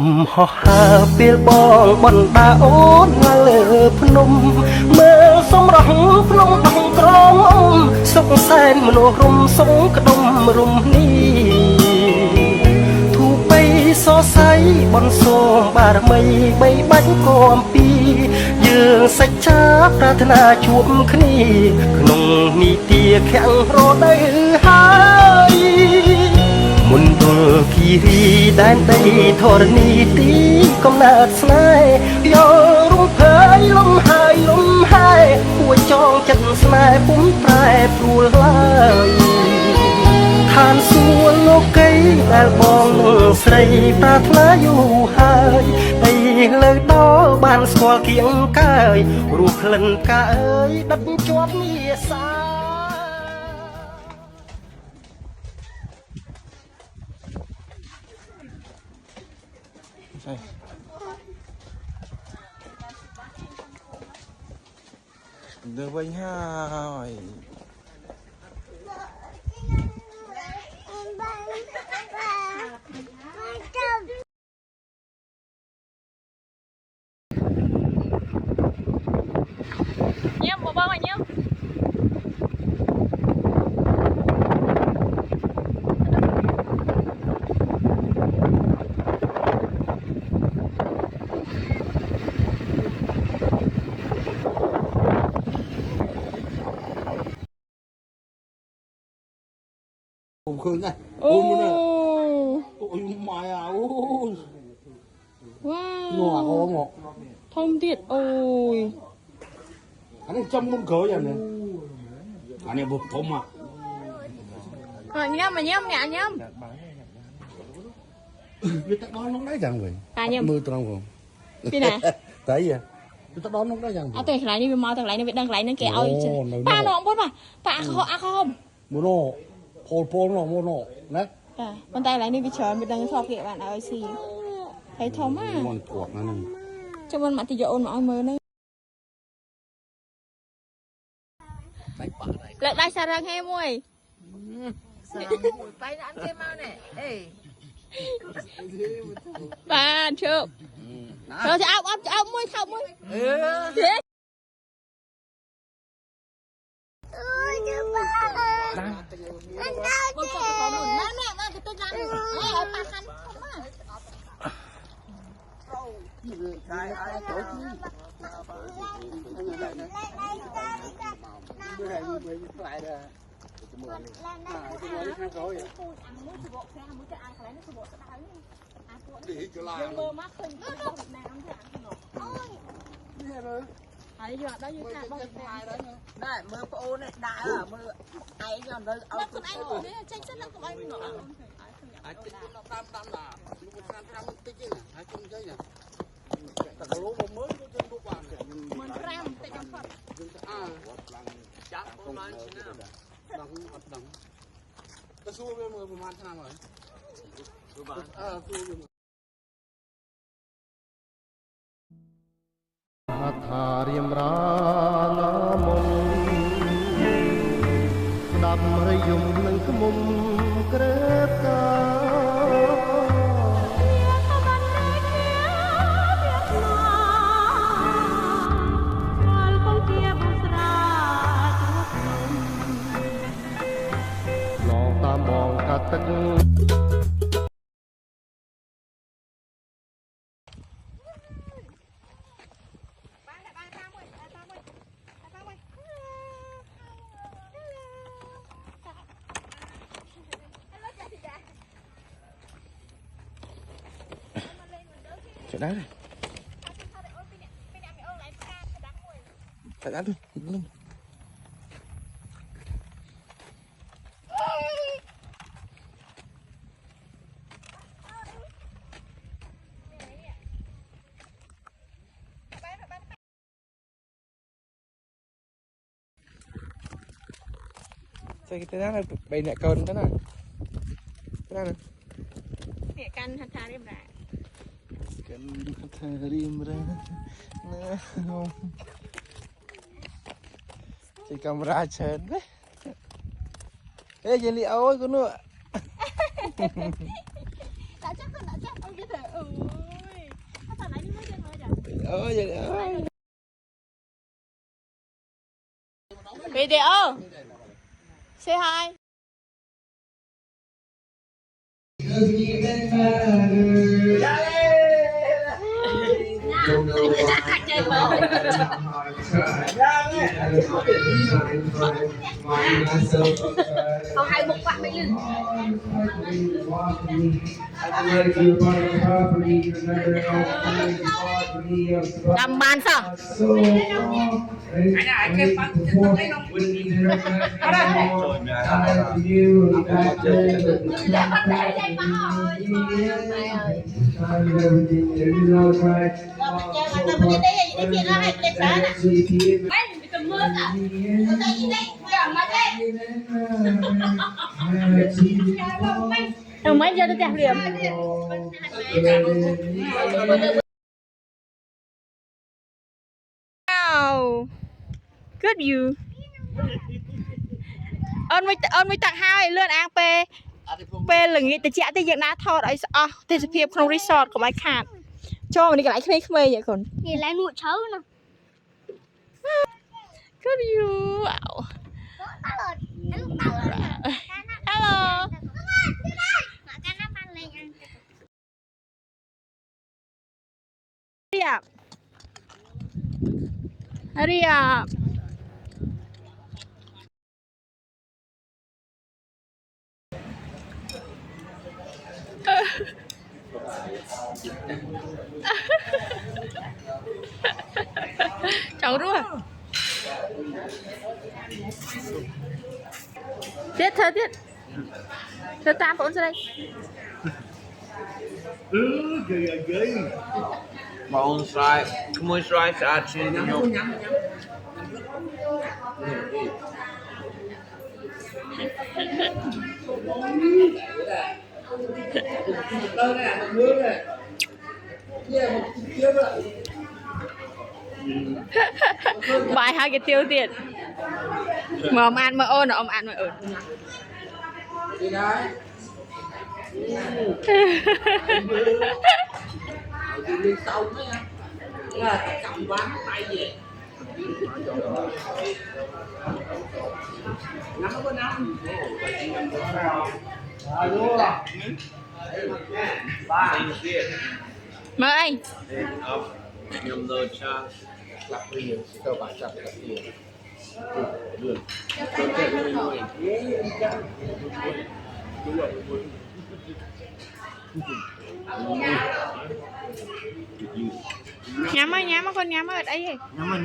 มห่อหาเปียบองบนดาโอนมาเลือพนมเมื่อสมรังพนมดังกรองสุขแสนมโนรมสงกระดมรุมนี้ถูกไปโซไซบนโซบารมีใบบันกอมปียืนสัจจาปรารถนาชุมคณีขนมมีเตียแข็งรอได้หายมุนดุลคีรีแดนใดธรณีตีกำนัดสนายยอรุ่งเผยลมหายลมหายหัวจองจันสนายปุ่มแปรปรูลายทานส่วนโลกไกแดลบองใส่ปรารถนาอยู่หายไปเลยดอบานสกอลเคียงกายรูปเล่นกายดับจวบมีสาĐưa bên hai nhâm một bao mà nhâm khơi này ôi ôi mày à ôi wow ngọt không ngọt thông tiết ôi anh ấy chăm con khơi vậy nè anh ấy bột thơm à rồi nhâm mà nhâm nhả nhâm người ta đón nó đấy chẳng vậy à nhâm mưa trong không đi nè tại gì người ta đón nó đấy chẳng à tôi lại đi mau tôi lại đi đang lại nó kẹo ba nó bút mà ba không mua nọ phô nọ mua nọ đấy à con tay lại đi bị chởn bị đang thọ kẹo bạn ơi xì thấy thơm á mòn cuột nó này cho mình mặt thì dội mà mới nữa lại đây sao răng em ơi tay ăn cái mau này ê ba chưa rồi thì áo môi thao môi thế con có một má mẹ cái tôi làm ở ba khăn này mưa phô này đã ở mưa ai cho nó nó con anh ngồi đấy tranh rất là con anh ngồi mình ram tại trong phật cái xua với mưaประมาณ tháng rồiอาถาเรียมราลามนดำระยมនឹងក្មុំក្រេបកាលងតាមបងកាត់ទឹកchạy đá này chạy đá luôn lên cái đá này bày nẹt cơn cái nàyเนี่ยกันทันทาเรียบร้อย Karim ra chị camera chén đấy ê chị li ôi con nữa đã chắc ông như thế Video. Say hi. Không hay một bạn mới lưng. Làm bàn sao? Mấy giờ tôi đẹp điểm. Wow. Good view. Ơn mới tặng hai lươn ăn pe là nghĩ từ trẻ tới giờ ná thọt ấy thì sẽ phiệp không resort của bài khát cho mình đi cái lại khmê vậy còn Nhìn lại nuôi chấu nè. good view. Wow. Hello. Hurry up. Cháu rồi. Tiết. Thơ tam bọn ra đây. Bone stripe, come stripe, action, you know. Bài hai cái tiêu tiền. Mà ông ăn mà ơn là ông ăn mà ơn. Đi sâu nữa là cầm quán tay về. Nắm có nắm. Mời anh. Nhầm rồi cha. Lắp đi cơ bản chặt lắp đi. Nhắm ơi con nhắm ở đây. Nhắm.